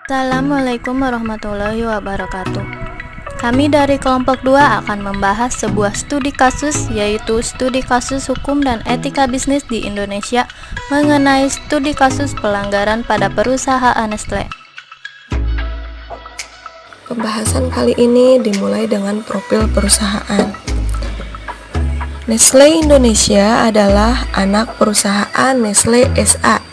Assalamualaikum warahmatullahi wabarakatuh. Kami dari kelompok 2 akan membahas sebuah studi kasus, yaitu studi kasus hukum dan etika bisnis di Indonesia mengenai studi kasus pelanggaran pada perusahaan Nestle. Pembahasan kali ini dimulai dengan profil perusahaan. Nestle Indonesia adalah anak perusahaan Nestle S.A.,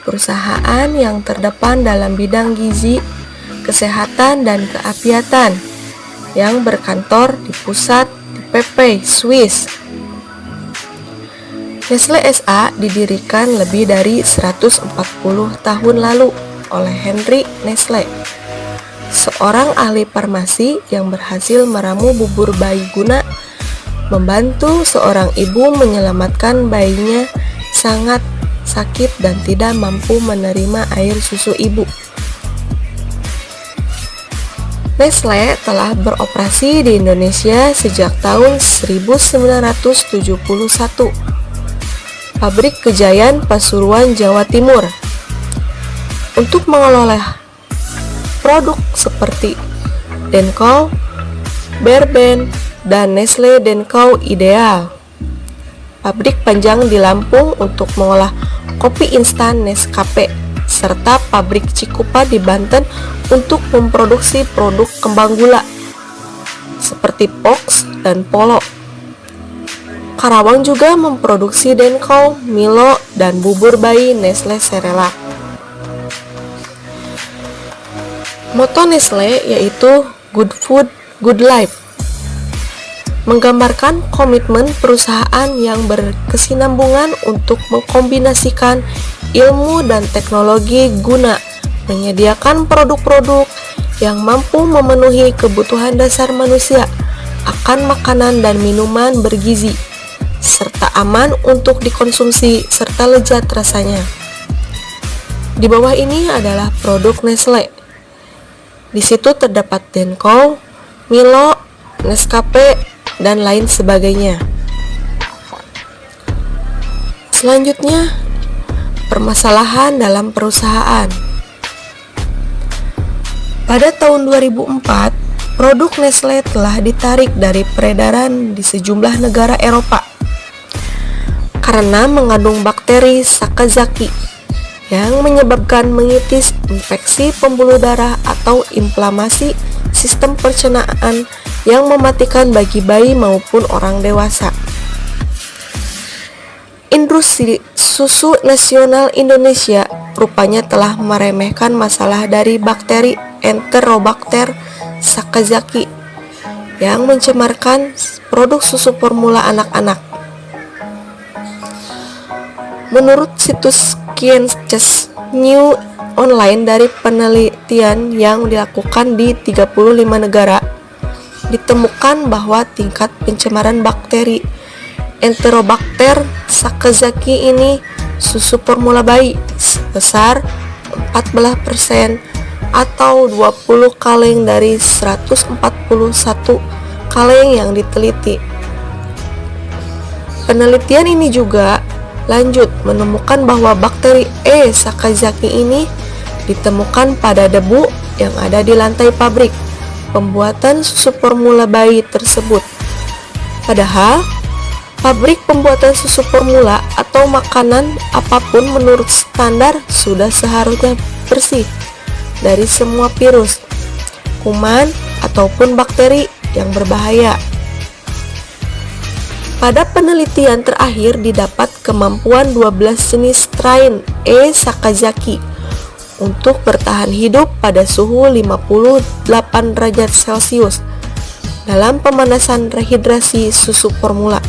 perusahaan yang terdepan dalam bidang gizi, kesehatan, dan keapiatan, yang berkantor di pusat di PP, Swiss. Nestle S.A. didirikan lebih dari 140 tahun lalu oleh Henry Nestle, seorang ahli farmasi yang berhasil meramu bubur bayi guna membantu seorang ibu menyelamatkan bayinya sangat sakit dan tidak mampu menerima air susu ibu. Nestle telah beroperasi di Indonesia sejak tahun 1971. Pabrik Kejayaan Pasuruan, Jawa Timur. Untuk mengelola produk seperti Denko, Berben, dan Nestle Denko Ideal. Pabrik Panjang di Lampung untuk mengolah kopi instan Nescafe, serta pabrik Cikupa di Banten untuk memproduksi produk kembang gula seperti Pox dan Polo. Karawang juga memproduksi Denko, Milo, dan bubur bayi Nestle Cerelac. Moto Nestle yaitu Good Food, Good Life, menggambarkan komitmen perusahaan yang berkesinambungan untuk mengkombinasikan ilmu dan teknologi guna menyediakan produk-produk yang mampu memenuhi kebutuhan dasar manusia akan makanan dan minuman bergizi, serta aman untuk dikonsumsi serta lezat rasanya. Di bawah ini adalah produk Nestle. Di situ terdapat Denko, Milo, Nescafe, dan lain sebagainya. Selanjutnya, permasalahan dalam perusahaan. Pada tahun 2004, produk Nestle telah ditarik dari peredaran di sejumlah negara Eropa karena mengandung bakteri Sakazaki yang menyebabkan mengitis, infeksi pembuluh darah, atau inflamasi sistem pencernaan yang mematikan bagi bayi maupun orang dewasa. Industri Susu Nasional Indonesia rupanya telah meremehkan masalah dari bakteri Enterobacter Sakazaki yang mencemarkan produk susu formula anak-anak. Menurut situs Sciences New Online, dari penelitian yang dilakukan di 35 negara, ditemukan bahwa tingkat pencemaran bakteri Enterobacter Sakazaki ini susu formula bayi sebesar 14% atau 20 kaleng dari 141 kaleng yang diteliti. Penelitian ini juga lanjut menemukan bahwa bakteri E. Sakazaki ini ditemukan pada debu yang ada di lantai pabrik pembuatan susu formula bayi tersebut. Padahal, pabrik pembuatan susu formula atau makanan apapun menurut standar sudah seharusnya bersih dari semua virus, kuman, ataupun bakteri yang berbahaya. Pada penelitian terakhir didapat kemampuan 12 jenis strain E. Sakazaki untuk bertahan hidup pada suhu 58 derajat Celcius dalam pemanasan rehidrasi susu formula.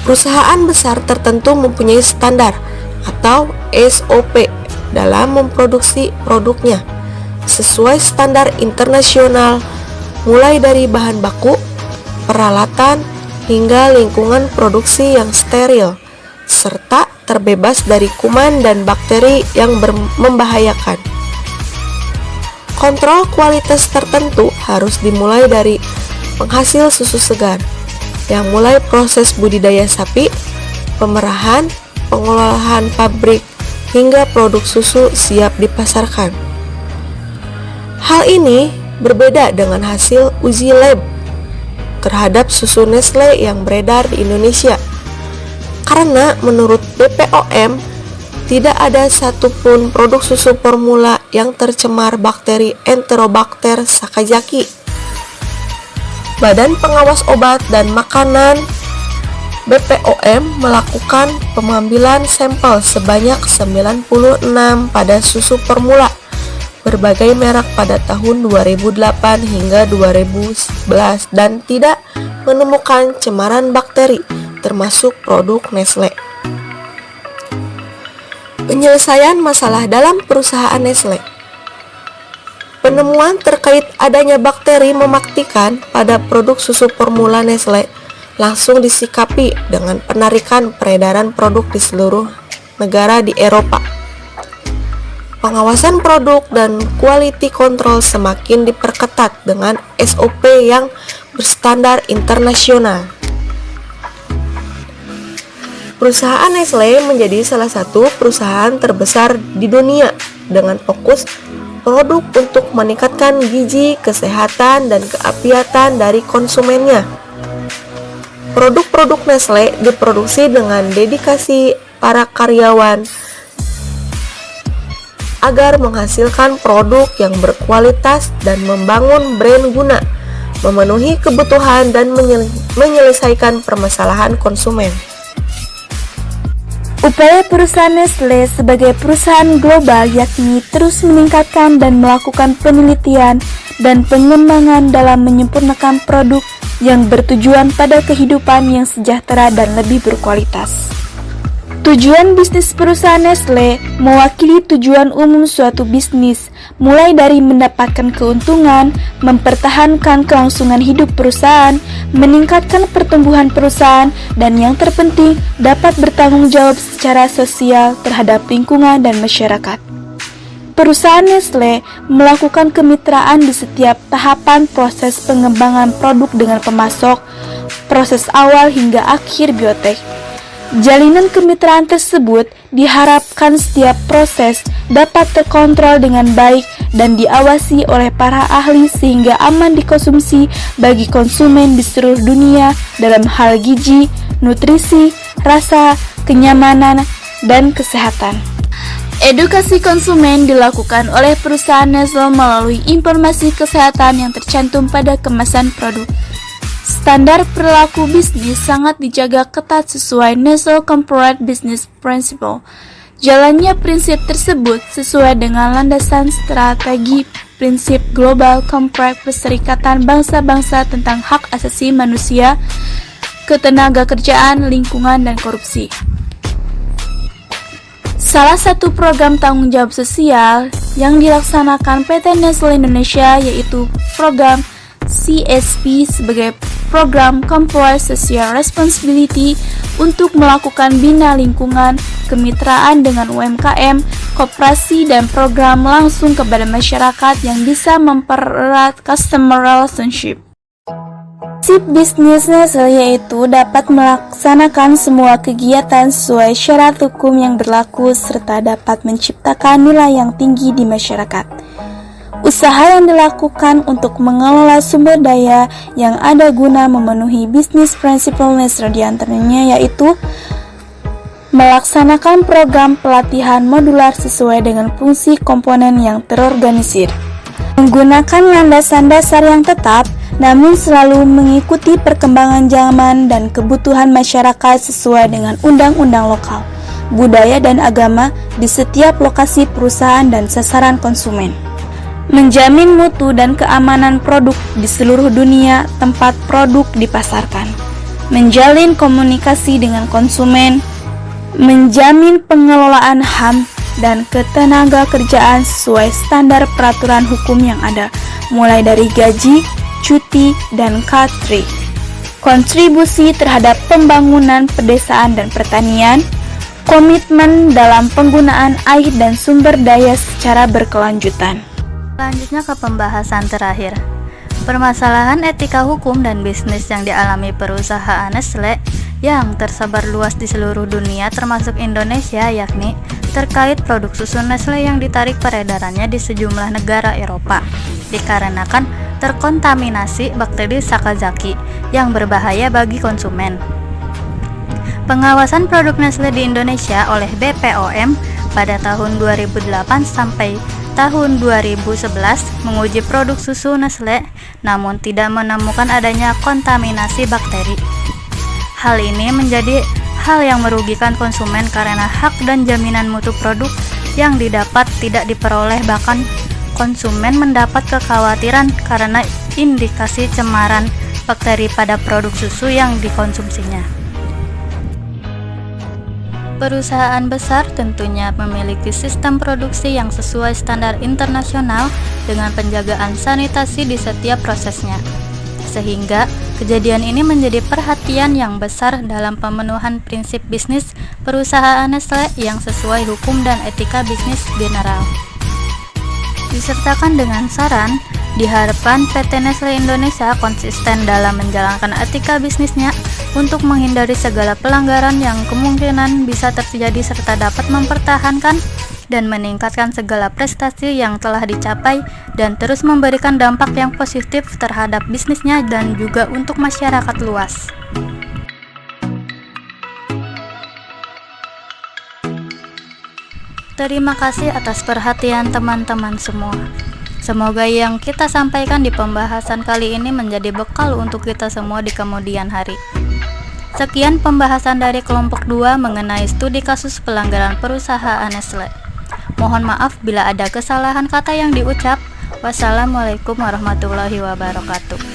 Perusahaan besar tertentu mempunyai standar atau SOP dalam memproduksi produknya sesuai standar internasional, mulai dari bahan baku, peralatan, hingga lingkungan produksi yang steril, serta terbebas dari kuman dan bakteri yang membahayakan. Kontrol kualitas tertentu harus dimulai dari penghasil susu segar, yang mulai proses budidaya sapi, pemerahan, pengolahan pabrik hingga produk susu siap dipasarkan. Hal ini berbeda dengan hasil uji lab terhadap susu Nestle yang beredar di Indonesia. Karena menurut BPOM, tidak ada satupun produk susu formula yang tercemar bakteri Enterobacter sakazaki. Badan Pengawas Obat dan Makanan BPOM melakukan pengambilan sampel sebanyak 96 pada susu formula berbagai merek pada tahun 2008 hingga 2011 dan tidak menemukan cemaran bakteri termasuk produk Nestle. Penyelesaian masalah dalam perusahaan Nestle. Penemuan terkait adanya bakteri mematikan pada produk susu formula Nestle langsung disikapi dengan penarikan peredaran produk di seluruh negara di Eropa. Pengawasan produk dan quality control semakin diperketat dengan SOP yang berstandar internasional. Perusahaan Nestle menjadi salah satu perusahaan terbesar di dunia dengan fokus produk untuk meningkatkan gizi, kesehatan, dan keapiatan dari konsumennya. Produk-produk Nestle diproduksi dengan dedikasi para karyawan agar menghasilkan produk yang berkualitas dan membangun brand guna memenuhi kebutuhan dan menyelesaikan permasalahan konsumen. Upaya perusahaan Nestle sebagai perusahaan global yakni terus meningkatkan dan melakukan penelitian dan pengembangan dalam menyempurnakan produk yang bertujuan pada kehidupan yang sejahtera dan lebih berkualitas. Tujuan bisnis perusahaan Nestle mewakili tujuan umum suatu bisnis, mulai dari mendapatkan keuntungan, mempertahankan kelangsungan hidup perusahaan, meningkatkan pertumbuhan perusahaan, dan yang terpenting dapat bertanggung jawab secara sosial terhadap lingkungan dan masyarakat. Perusahaan Nestle melakukan kemitraan di setiap tahapan proses pengembangan produk dengan pemasok, proses awal hingga akhir biotek. Jalinan kemitraan tersebut diharapkan setiap proses dapat terkontrol dengan baik dan diawasi oleh para ahli sehingga aman dikonsumsi bagi konsumen di seluruh dunia dalam hal gizi, nutrisi, rasa, kenyamanan, dan kesehatan. Edukasi konsumen dilakukan oleh perusahaan Nestle melalui informasi kesehatan yang tercantum pada kemasan produk. Standar perilaku bisnis sangat dijaga ketat sesuai Nestle Corporate Business Principle. Jalannya prinsip tersebut sesuai dengan landasan strategi prinsip Global Compact Perserikatan Bangsa-Bangsa tentang hak asasi manusia, ketenagakerjaan, lingkungan, dan korupsi. Salah satu program tanggung jawab sosial yang dilaksanakan PT Nestle Indonesia yaitu program CSP sebagai program Corporate Social Responsibility untuk melakukan bina lingkungan, kemitraan dengan UMKM, koperasi, dan program langsung kepada masyarakat yang bisa mempererat customer relationship. Prinsip bisnis Nestle yaitu dapat melaksanakan semua kegiatan sesuai syarat hukum yang berlaku serta dapat menciptakan nilai yang tinggi di masyarakat. Usaha yang dilakukan untuk mengelola sumber daya yang ada guna memenuhi bisnis prinsipal Nestle diantaranya yaitu melaksanakan program pelatihan modular sesuai dengan fungsi komponen yang terorganisir, menggunakan landasan dasar yang tetap namun selalu mengikuti perkembangan zaman dan kebutuhan masyarakat sesuai dengan undang-undang lokal, budaya dan agama di setiap lokasi perusahaan dan sasaran konsumen. Menjamin mutu dan keamanan produk di seluruh dunia tempat produk dipasarkan. Menjalin komunikasi dengan konsumen. Menjamin pengelolaan HAM dan ketenagakerjaan sesuai standar peraturan hukum yang ada, mulai dari gaji, cuti, dan K3. Kontribusi terhadap pembangunan pedesaan dan pertanian. Komitmen dalam penggunaan air dan sumber daya secara berkelanjutan. Selanjutnya ke pembahasan terakhir. Permasalahan etika hukum dan bisnis yang dialami perusahaan Nestle yang tersebar luas di seluruh dunia termasuk Indonesia yakni terkait produk susu Nestle yang ditarik peredarannya di sejumlah negara Eropa dikarenakan terkontaminasi bakteri Sakazaki yang berbahaya bagi konsumen. Pengawasan produk Nestle di Indonesia oleh BPOM pada tahun 2008 sampai tahun 2011 menguji produk susu Nestle namun tidak menemukan adanya kontaminasi bakteri. Hal ini menjadi hal yang merugikan konsumen karena hak dan jaminan mutu produk yang didapat tidak diperoleh, bahkan konsumen mendapat kekhawatiran karena indikasi cemaran bakteri pada produk susu yang dikonsumsinya. Perusahaan besar tentunya memiliki sistem produksi yang sesuai standar internasional dengan penjagaan sanitasi di setiap prosesnya, sehingga kejadian ini menjadi perhatian yang besar dalam pemenuhan prinsip bisnis perusahaan Nestle yang sesuai hukum dan etika bisnis general. Disertakan dengan saran, diharapkan PT Nestle Indonesia konsisten dalam menjalankan etika bisnisnya untuk menghindari segala pelanggaran yang kemungkinan bisa terjadi serta dapat mempertahankan dan meningkatkan segala prestasi yang telah dicapai dan terus memberikan dampak yang positif terhadap bisnisnya dan juga untuk masyarakat luas. Terima kasih atas perhatian teman-teman semua. Semoga yang kita sampaikan di pembahasan kali ini menjadi bekal untuk kita semua di kemudian hari. Sekian pembahasan dari kelompok 2 mengenai studi kasus pelanggaran perusahaan Nestle. Mohon maaf bila ada kesalahan kata yang diucap. Wassalamualaikum warahmatullahi wabarakatuh.